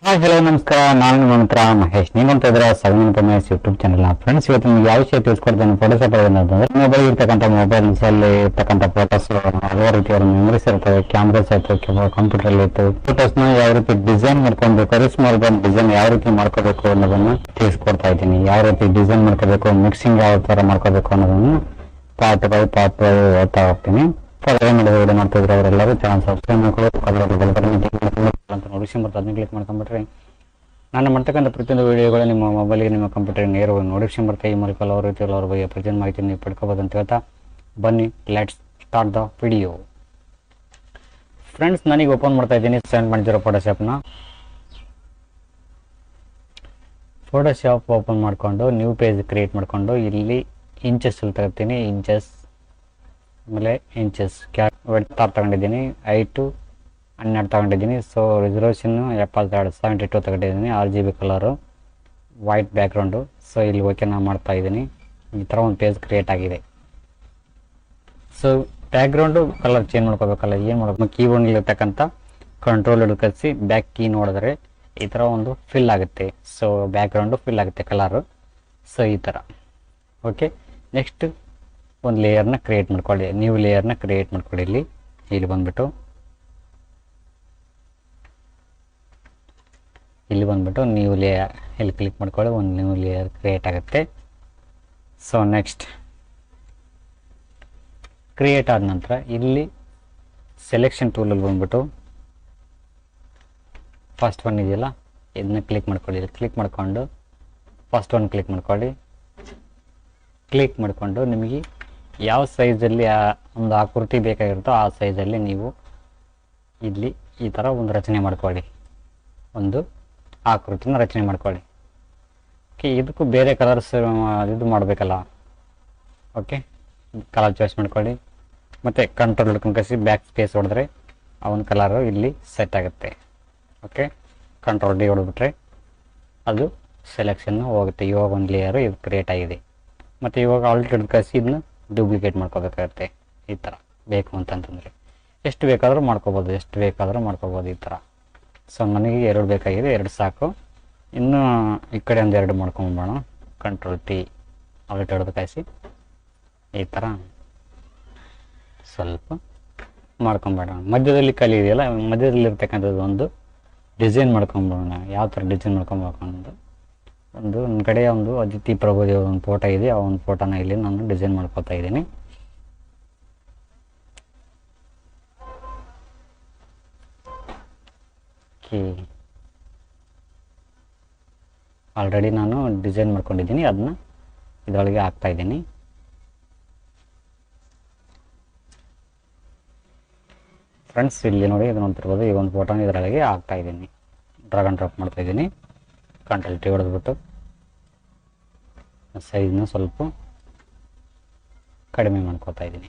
Hi hello ನಮಸ್ಕಾರ. ನಾನು ನಿಮ್ಮ ಮಿತ್ರ ಮಹೇಶ್. ನೀವು ನೋಡ್ತಾ ಇದ್ರೆ SAVI ಯೂಟ್ಯೂಬ್ ಚಾನಲ್. ಫ್ರೆಂಡ್ಸ್, ಇವತ್ತು ನಿಮ್ಗೆ ಯಾವ ವಿಷಯ ತಿಳಿಸ್ಕೊಡ್ತೇನೆ ಫೋಟೋಶಾಪ್ ಅಂತಂದ್ರೆ, ಮೊಬೈಲ್ ಇರ್ತಕ್ಕಂಥ ಮೊಬೈಲ್ಸ್ ಅಲ್ಲಿ ಇರ್ತಕ್ಕಂಥ ಫೋಟೋಸ್ ಯಾವ ರೀತಿ ಅವ್ರ ಮೆಮೊರೀಸ್ ಇರ್ತವೆ, ಕ್ಯಾಮ್ರಾಸ್ ಆಯ್ತು, ಕಂಪ್ಯೂಟರ್ ಅಲ್ಲಿ ಇತ್ತು, ಫೋಟೋಸ್ ನ ಯಾವ ರೀತಿ ಡಿಸೈನ್ ಮಾಡ್ಕೊಂಡು ಕರಿಸ್ಮಾ ಡಿಸೈನ್ ಯಾವ ರೀತಿ ಮಾಡ್ಕೋಬೇಕು ಅನ್ನೋದನ್ನ ತಿಳಿಸ್ಕೊಡ್ತಾ ಇದ್ದೀನಿ. ಯಾವ ರೀತಿ ಡಿಸೈನ್ ಮಾಡ್ಕೋಬೇಕು, ಮಿಕ್ಸಿಂಗ್ ಯಾವ ತರ ಮಾಡ್ಕೋಬೇಕು ಅನ್ನೋದನ್ನ ಪಾರ್ಟ್ ಬೈ ಪಾರ್ಟ್ ಹೇಳ್ತಾ ಹೋಗ್ತೀನಿ. ವಿಡಿಯೋ ಮಾಡ್ತಿದ್ರೆ ಅವರೆಲ್ಲರೂ ಚಾನಲ್ ಸಬ್ಸ್ಕ್ರೈಬ್ ಮಾಡ್ಕೊಳ್ಳಿ. ನೋಟಿಫಿಕೇಶನ್ ಬರ್ತದೆ, ಅದನ್ನ ಕ್ಲಿಕ್ ಮಾಡ್ಕೊಂಡ್ಬಿಟ್ರೆ ನಾನು ಮಾಡ್ತಕ್ಕಂಥ ಪ್ರತಿಯೊಂದು ವಿಡಿಯೋಗಳು ನಿಮ್ಮ ಮೊಬೈಲ್ಗೆ, ನಿಮ್ಮ ಕಂಪ್ಯೂಟರ್ಗೆ ನೇರವಾಗಿ ನೋಟಿಫಿಕೇಶನ್ ಬರುತ್ತೆ. ಈ ಮೂಲಕ ಅವ್ರ ರೀತಿ ಅವ್ರ ಬಗ್ಗೆ ಪ್ರತಿಯೊಂದು ಮಾಹಿತಿ ನೀವು ಪಡ್ಕೋಬೋದು ಅಂತ ಹೇಳ್ತಾ ಬನ್ನಿ, let's start the video. Friends, ನನಗೆ ಓಪನ್ ಮಾಡ್ತಾ ಇದ್ದೀನಿ ಸೆಂಡ್ ಮಾಡಿದಿರೋ ಫೋಟೋಶಾಪ್ ಓಪನ್ ಮಾಡಿಕೊಂಡು ನ್ಯೂ ಪೇಜ್ ಕ್ರಿಯೇಟ್ ಮಾಡಿಕೊಂಡು ಇಲ್ಲಿ ಇಂಚಸ್ ಅಲ್ಲಿ ತಗೋತೀನಿ. ಇಂಚಸ್ ಆಮೇಲೆ ಇಂಚಸ್ ತಗೊಂಡಿದ್ದೀನಿ, ಹೈಟು 12 ತಗೊಂಡಿದ್ದೀನಿ. ಸೊ ರೆಸಲ್ಯೂಷನ್ 72 ತಗೊಂಡಿದ್ದೀನಿ. RGB colour, white background. So ಇಲ್ಲಿ ಓಕೆ ನಾನು ಮಾಡ್ತಾ ಇದ್ದೀನಿ. ಈ ಥರ ಒಂದು ಪೇಜ್ ಕ್ರಿಯೇಟ್ ಆಗಿದೆ. ಸೊ ಬ್ಯಾಕ್ಗ್ರೌಂಡು ಕಲರ್ ಚೇಂಜ್ ಮಾಡ್ಕೋಬೇಕಲ್ಲ, ಏನು ಮಾಡಬೇಕು, ಕೀಬೋರ್ಡ್ನಲ್ಲಿರ್ತಕ್ಕಂಥ ಕಂಟ್ರೋಲ್ ಹಿಡ್ಕಸಿ ಬ್ಯಾಕ್ ಕೀ ನೋಡಿದ್ರೆ ಈ ಥರ ಒಂದು ಫಿಲ್ ಆಗುತ್ತೆ. ಸೊ ಬ್ಯಾಕ್ಗ್ರೌಂಡು ಫಿಲ್ ಆಗುತ್ತೆ ಕಲರು. ಸೊ ಈ ಥರ ಓಕೆ. ನೆಕ್ಸ್ಟ್ ಒಂದು ಲೇಯರ್ನ ಕ್ರಿಯೇಟ್ ಮಾಡ್ಕೊಳ್ಳಿ, ನ್ಯೂ ಲೇಯರ್ನ ಕ್ರಿಯೇಟ್ ಮಾಡ್ಕೊಳ್ಳಿ. ಇಲ್ಲಿ ಬಂದ್ಬಿಟ್ಟು ನ್ಯೂ ಲೇಯರ್ ಇಲ್ಲಿ ಕ್ಲಿಕ್ ಮಾಡ್ಕೊಳ್ಳಿ, ಒಂದು ನ್ಯೂ ಲೇಯರ್ ಕ್ರಿಯೇಟ್ ಆಗುತ್ತೆ. ಸೊ ನೆಕ್ಸ್ಟ್ ಕ್ರಿಯೇಟ್ ಆದ ನಂತರ ಇಲ್ಲಿ ಸೆಲೆಕ್ಷನ್ ಟೂಲಲ್ಲಿ ಬಂದ್ಬಿಟ್ಟು ಫಸ್ಟ್ ಒನ್ ಇದೆಯಲ್ಲ, ಇದನ್ನ ಕ್ಲಿಕ್ ಮಾಡ್ಕೊಳ್ಳಿ. ಇಲ್ಲಿ ಕ್ಲಿಕ್ ಮಾಡಿಕೊಂಡು ಫಸ್ಟ್ ಒನ್ ಕ್ಲಿಕ್ ಮಾಡ್ಕೊಳ್ಳಿ. ಕ್ಲಿಕ್ ಮಾಡಿಕೊಂಡು ನಿಮಗೆ ಯಾವ ಸೈಜಲ್ಲಿ ಒಂದು ಆಕೃತಿ ಬೇಕಾಗಿರುತ್ತೋ ಆ ಸೈಜಲ್ಲಿ ನೀವು ಇಲ್ಲಿ ಈ ಥರ ಒಂದು ರಚನೆ ಮಾಡ್ಕೊಳ್ಳಿ, ಒಂದು ಆಕೃತಿನ ರಚನೆ ಮಾಡ್ಕೊಳ್ಳಿ. ಓಕೆ, ಇದಕ್ಕೂ ಬೇರೆ ಕಲರ್ಸ್ ಇದು ಮಾಡಬೇಕಲ್ಲ. ಓಕೆ, ಕಲರ್ ಚಾಯ್ಸ್ ಮಾಡ್ಕೊಳ್ಳಿ. ಮತ್ತು ಕಂಟ್ರೋಲ್ ಹಿಡ್ಕೊಂಡು ಬ್ಯಾಕ್ ಸ್ಪೇಸ್ ಹೊಡೆದ್ರೆ ಆ ಒಂದು ಕಲರು ಇಲ್ಲಿ ಸೆಟ್ ಆಗುತ್ತೆ. ಓಕೆ, ಕಂಟ್ರೋಲ್ ಡಿ ಹೊಡೆದ್ಬಿಟ್ರೆ ಅದು ಸೆಲೆಕ್ಷನ್ನು ಹೋಗುತ್ತೆ. ಇವಾಗ ಒಂದು ಲೇಯರು ಇದು ಕ್ರಿಯೇಟ್ ಆಗಿದೆ. ಮತ್ತು ಇವಾಗ ಆಲ್ಟ್ ಹಿಡ್ಕಸಿ ಇದನ್ನ ಡೂಪ್ಲಿಕೇಟ್ ಮಾಡ್ಕೋಬೇಕಾಗುತ್ತೆ. ಈ ಥರ ಬೇಕು ಅಂತಂತಂದರೆ ಎಷ್ಟು ಬೇಕಾದರೂ ಮಾಡ್ಕೋಬೋದು ಈ ಥರ. ಸೊ ನನಗೆ 2 ಬೇಕಾಗಿದೆ, 2 ಸಾಕು. ಇನ್ನು ಈ ಕಡೆ ಒಂದು 2 ಮಾಡ್ಕೊಂಬೋಣ. ಕಂಟ್ರೋಲ್ ಟಿ ಆಲ್ಟ್ ಹಿಡ್ಕಸಿ ಈ ಥರ ಸ್ವಲ್ಪ ಮಾಡ್ಕೊಂಬೇಡ. ಮಧ್ಯದಲ್ಲಿ ಖಾಲಿ ಇದೆಯಲ್ಲ, ಮಧ್ಯದಲ್ಲಿರ್ತಕ್ಕಂಥದ್ದು ಒಂದು ಡಿಸೈನ್ ಮಾಡ್ಕೊಂಬೋಣ. ಯಾವ ಥರ ಡಿಸೈನ್ ಮಾಡ್ಕೊಬೇಕು ಅನ್ನೋದು ಒಂದು ಕಡೆ ಒಂದು ಅದಿತಿ ಪ್ರಭುದೇವ ಒಂದು ಫೋಟೋ ಇದೆ, ಆ ಒಂದು ಫೋಟೋನ ಇಲ್ಲಿ ನಾನು ಡಿಸೈನ್ ಮಾಡ್ಕೊತಾ ಇದ್ದೀನಿ. ಆಲ್ರೆಡಿ ನಾನು ಡಿಸೈನ್ ಮಾಡ್ಕೊಂಡಿದ್ದೀನಿ, ಅದನ್ನ ಇದರೊಳಗೆ ಹಾಕ್ತಾ ಇದ್ದೀನಿ. ಫ್ರೆಂಡ್ಸ್, ಇಲ್ಲಿ ನೋಡಿ, ಇದು ನೋಡ್ತಿರ್ಬೋದು, ಈ ಒಂದು ಫೋಟೋನ ಇದರೊಳಗೆ ಹಾಕ್ತಾ ಇದ್ದೀನಿ. ಡ್ರಾಗ್ ಆ್ಯಂಡ್ ಡ್ರಾಪ್ ಮಾಡ್ತಾ ಇದ್ದೀನಿ. ಕಂಟ್ರೋಲ್ ಟಿ ಹೊಡೆದ್ಬಿಟ್ಟು ಸೈಜ್ನ ಸ್ವಲ್ಪ ಕಡಿಮೆ ಮಾಡ್ಕೋತಾ ಇದ್ದೀನಿ.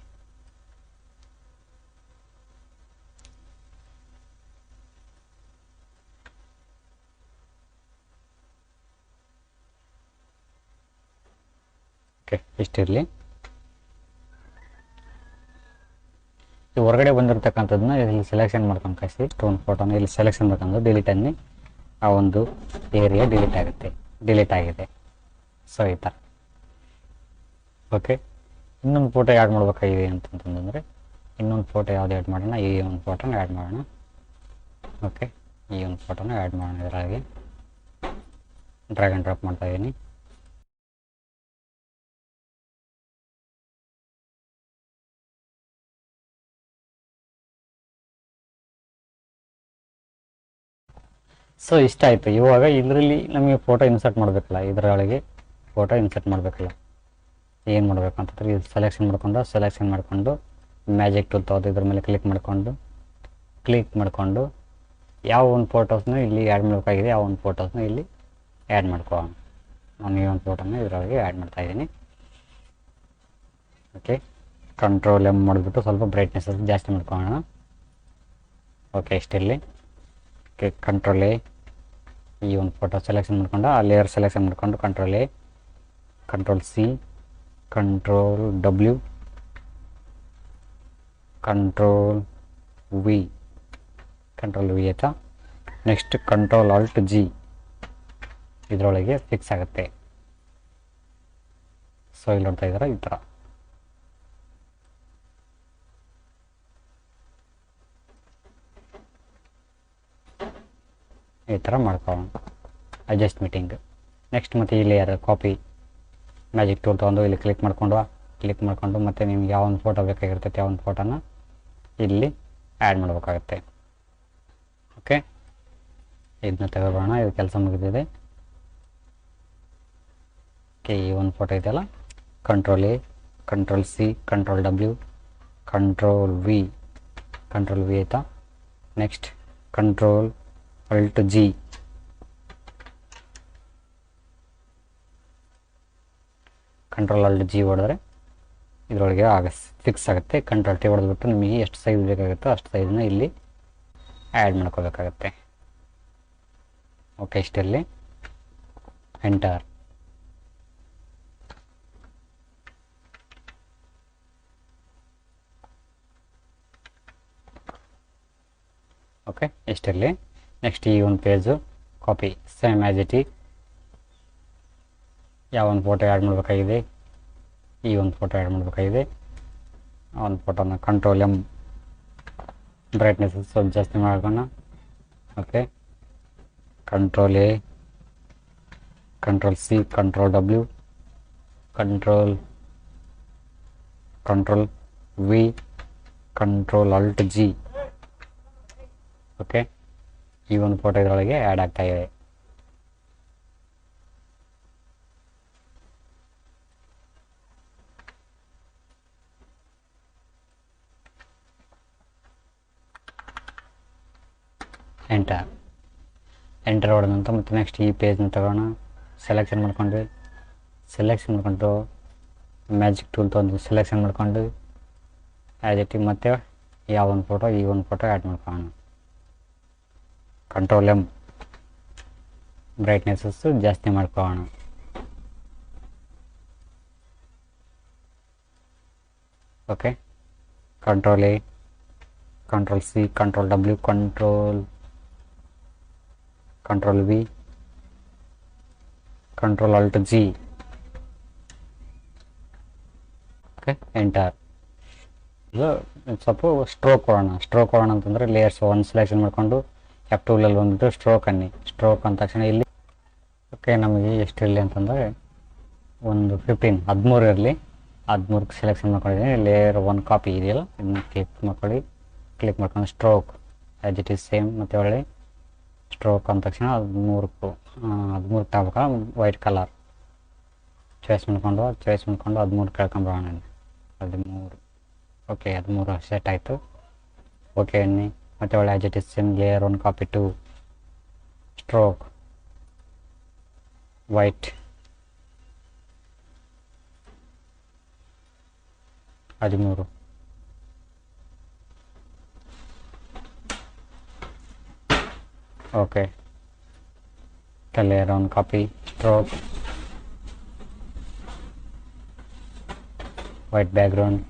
ಓಕೆ, ಇಷ್ಟಿರಲಿ. ಈ ಹೊರಗಡೆ ಬಂದಿರತಕ್ಕಂಥದ್ದನ್ನ ಇಲ್ಲಿ ಸೆಲೆಕ್ಷನ್ ಮಾಡ್ಕೊಂಡು ಕಳಿಸಿ. ಒಂದು ಫೋಟೋನ ಇಲ್ಲಿ ಸೆಲೆಕ್ಷನ್ ಮಾಡ್ಕೊಂಡು ಡಿಲೀಟ್ ಅನ್ನಿ, ಆ ಒಂದು ಏರಿಯಾ ಡಿಲೀಟ್ ಆಗಿದೆ. ಸೊ ಈ ಥರ. ಓಕೆ, ಇನ್ನೊಂದು ಫೋಟೋ ಆ್ಯಡ್ ಮಾಡ್ಬೇಕಾಗಿದೆ ಅಂತಂತಂದರೆ ಇನ್ನೊಂದು ಫೋಟೋ ಯಾವುದು ಆ್ಯಡ್ ಮಾಡೋಣ, ಈ ಒಂದು ಫೋಟೋನ ಆ್ಯಡ್ ಮಾಡೋಣ. ಓಕೆ, ಈ ಒಂದು ಫೋಟೋನ ಆ್ಯಡ್ ಮಾಡೋಣ. ಇದರಾಗೆ ಡ್ರ್ಯಾಗ್ ಆ್ಯಂಡ್ ಡ್ರಾಪ್ ಮಾಡ್ತಾ ಇದ್ದೀನಿ. ಸೊ ಇಷ್ಟ ಆಯಿತು. ಇವಾಗ ಇದರಲ್ಲಿ ನಮಗೆ ಫೋಟೋ ಇನ್ಸರ್ಟ್ ಮಾಡಬೇಕಲ್ಲ, ಇದರೊಳಗೆ ಫೋಟೋ ಇನ್ಸರ್ಟ್ ಮಾಡಬೇಕಲ್ಲ. ಏನು ಮಾಡಬೇಕು ಅಂತಂದರೆ ಇದು ಸೆಲೆಕ್ಷನ್ ಮಾಡಿಕೊಂಡು ಮ್ಯಾಜಿಕ್ ಟೂಲ್ ತಗೋದು, ಇದ್ರ ಮೇಲೆ ಕ್ಲಿಕ್ ಮಾಡಿಕೊಂಡು ಯಾವ ಒಂದು ಫೋಟೋಸ್ನ ಇಲ್ಲಿ ಆ್ಯಡ್ ಮಾಡಬೇಕಾಗಿದೆ ಆ ಒಂದು ಫೋಟೋಸ್ನ ಇಲ್ಲಿ ಆ್ಯಡ್ ಮಾಡ್ಕೊಳ್ಳೋಣ. ನಾನು ಈ ಒಂದು ಫೋಟೋನ ಇದರೊಳಗೆ ಆ್ಯಡ್ ಮಾಡ್ತಾಯಿದ್ದೀನಿ. ಓಕೆ, ಕಂಟ್ರೋಲ್ ಎಮ್ ಮಾಡಿಬಿಟ್ಟು ಸ್ವಲ್ಪ ಬ್ರೈಟ್ನೆಸ್ ಜಾಸ್ತಿ ಮಾಡ್ಕೊಳ್ಳೋಣ. ಓಕೆ, ಇಷ್ಟಿರಲಿ. ಓಕೆ, ಕಂಟ್ರೋಲ್ ಎ, ಈ ಒಂದು ಫೋಟೋ ಸೆಲೆಕ್ಷನ್ ಮಾಡ್ಕೊಂಡು ಆ ಲೇಯರ್ ಸೆಲೆಕ್ಷನ್ ಮಾಡಿಕೊಂಡು control A, control C, control W, control V ಆಯ್ತಾ. ನೆಕ್ಸ್ಟ್ ಕಂಟ್ರೋಲ್ ಆಲ್ಟ್ ಜಿ ಇದರೊಳಗೆ ಫಿಕ್ಸ್ ಆಗುತ್ತೆ. ಸೊ ಇಲ್ಲಿ ನೋಡ್ತಾ ಇದ್ದೀರಾ ಈ ಥರ. ಈ ಥರ ಮಾಡ್ಕೊಳ್ಳೋಣ ಅಡ್ಜಸ್ಟ್ ಮೀಟಿಂಗ್. ನೆಕ್ಸ್ಟ್ ಮತ್ತು ಈ ಲೇಯರ್ ಕಾಪಿ ಮ್ಯಾಜಿಕ್ ಟೂಲ್ ತೊಗೊಂಡು ಇಲ್ಲಿ ಕ್ಲಿಕ್ ಮಾಡಿಕೊಂಡು ಮತ್ತು ನಿಮ್ಗೆ ಯಾವ ಒಂದು ಫೋಟೋ ಬೇಕಾಗಿರ್ತೈತೆ ಆ ಒಂದು ಫೋಟೋನ ಇಲ್ಲಿ ಆ್ಯಡ್ ಮಾಡಬೇಕಾಗತ್ತೆ. ಓಕೆ, ಇದನ್ನ ತೆಗೆದುಕೊಳ್ಳೋಣ. ಇದು ಕೆಲಸ ಮುಗಿದಿದೆ. ಓಕೆ, ಈ ಒಂದು ಫೋಟೋ ಇದೆಯಲ್ಲ, control A, control C, control W, control V ಆಯಿತಾ. Next control alt G, control alt G ಹೊಡೆದ್ರೆ ಇದರೊಳಗೆ ಫಿಕ್ಸ್ ಆಗುತ್ತೆ. ಕಂಟ್ರೋಲ್ ಟಿ ಹೊಡೆದ್ಬಿಟ್ಟು ನಿಮಗೆ ಎಷ್ಟು ಸೈಜ್ ಬೇಕಾಗುತ್ತೋ ಅಷ್ಟು ಸೈಜನ್ನ ಇಲ್ಲಿ ಆ್ಯಡ್ ಮಾಡ್ಕೋಬೇಕಾಗತ್ತೆ. ಓಕೆ, ಇಷ್ಟಲ್ಲಿ ಎಂಟರ್. ಓಕೆ, ಇಷ್ಟಲ್ಲಿ ನೆಕ್ಸ್ಟ್ ಈ ಒಂದು page copy same as it is. ಯಾವ ಒಂದು ಫೋಟೋ ಆ್ಯಡ್ ಮಾಡಬೇಕಾಗಿದೆ, ಈ ಒಂದು ಫೋಟೋ ಆ್ಯಡ್ ಮಾಡಬೇಕಾಗಿದೆ. ಆ ಒಂದು ಫೋಟೋನ ಕಂಟ್ರೋಲ್ ಎಮ್, ಬ್ರೈಟ್ನೆಸ್ ಸ್ವಲ್ಪ ಜಾಸ್ತಿ ಮಾಡೋಣ. Okay, control A, control C, control W, control V, control alt G. Okay, ಈ ಒಂದು ಫೋಟೋ ಇದರೊಳಗೆ ಆ್ಯಡ್ ಆಗ್ತಾ ಇದೆ. ಎಂಟರ್ ಹೊಡೆದಂತ ಮತ್ತು ನೆಕ್ಸ್ಟ್ ಈ ಪೇಜ್ನ ತಗೋಣ. ಸೆಲೆಕ್ಷನ್ ಮಾಡ್ಕೊಂಡು ಮ್ಯಾಜಿಕ್ ಟೂಲ್ ತೊಗೊಂಡು ಸೆಲೆಕ್ಷನ್ ಮಾಡ್ಕೊಂಡು ಆ್ಯಸ್ ಇಟ್ ಈಸ್ ಮತ್ತೆ ಯಾವ ಒಂದು ಫೋಟೋ ಈ ಒಂದು ಫೋಟೋ ಆ್ಯಡ್ ಮಾಡ್ಕೊಳ್ಳೋಣ. ಕಂಟ್ರೋಲ್ ಎಮ್, ಬ್ರೈಟ್ನೆಸ್ಸು ಜಾಸ್ತಿ ಮಾಡ್ಕೊಳ್ಳೋಣ. Okay, control A, control C, control W, control V, control alt G. Okay, enter. ಇದು ಸ್ವಲ್ಪ ಸ್ಟ್ರೋಕ್ ಕೊಡೋಣ ಅಂತಂದರೆ ಲೇಯರ್ಸ್ ಒಂದು ಸೆಲೆಕ್ಷನ್ ಮಾಡಿಕೊಂಡು F2 ಬಂದುಬಿಟ್ಟು ಸ್ಟ್ರೋಕ್ ಅಂದ ತಕ್ಷಣ ಇಲ್ಲಿ ಓಕೆ ನಮಗೆ ಎಷ್ಟಿರಲಿ ಅಂತಂದರೆ ಒಂದು 13 ಇರಲಿ. 13 ಸೆಲೆಕ್ಷನ್ ಮಾಡ್ಕೊಂಡಿದ್ದೀನಿ. ಲೇಯರ್ 1 ಕಾಪಿ ಇದೆಯಲ್ಲ ಇದನ್ನ ಕ್ಲಿಕ್ ಮಾಡ್ಕೊಂಡು stroke as it is same. ಮತ್ತು ಒಳ್ಳೆ ಸ್ಟ್ರೋಕ್ ಅಂದ ತಕ್ಷಣ 13 ತಗೋಬೇಕಾ ವೈಟ್ ಕಲರ್ ಚಾಯ್ಸ್ ಮಾಡ್ಕೊಂಡು 13 ಕೇಳ್ಕೊಂಬರೋಣ. 13 ಓಕೆ, 13 ಸೆಟ್ ಆಯಿತು. ಓಕೆ ಅನ್ನಿ. ಮತ್ತು ಒಳ್ಳೆ as it is same layer 1 copy 2 stroke white 13. Okay, layer 1 copy stroke white background.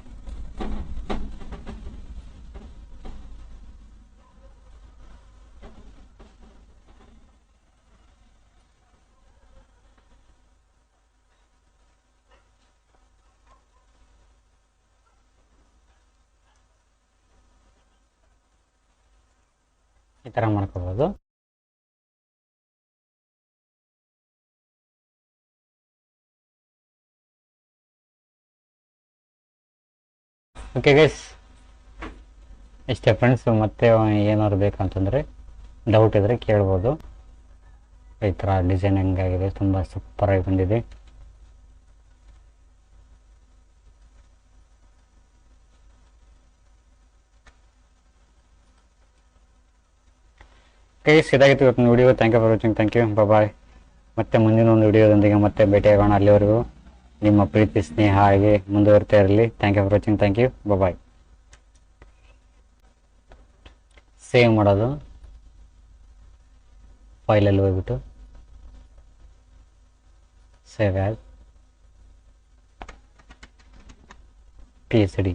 ಈ ಥರ ಮಾಡ್ಕೋಬೋದು. ಓಕೆ ಗೈಸ್, ಇಷ್ಟೇ ಫ್ರೆಂಡ್ಸು. ಮತ್ತೆ ಏನಾದ್ರು ಬೇಕಂತಂದರೆ ಡೌಟ್ ಇದ್ದರೆ ಕೇಳ್ಬೋದು. ಈ ಥರ ಡಿಸೈನ್ ಹೆಂಗಾಗಿದೆ, ತುಂಬ ಸೂಪರಾಗಿ ಬಂದಿದೆ. ಗೈಸ್, ಇದಾಗಿತ್ತು ಇವತ್ತಿನ video. Thank you for watching. Thank you, bye. ಮತ್ತೆ ಮುಂದಿನ ಒಂದು ವಿಡಿಯೋದೊಂದಿಗೆ ಮತ್ತೆ ಭೇಟಿಯಾಗೋಣ. ಅಲ್ಲಿವರೆಗೂ ನಿಮ್ಮ ಪ್ರೀತಿ ಸ್ನೇಹ ಹಾಗೆ ಮುಂದುವರಿತಾ ಇರಲಿ. Thank you for watching. Thank you, bye. Save ಮಾಡೋದು ಫೈಲಲ್ಲಿ ಹೋಗ್ಬಿಟ್ಟು ಸೇವ್ ಆ್ಯಸ್ PSD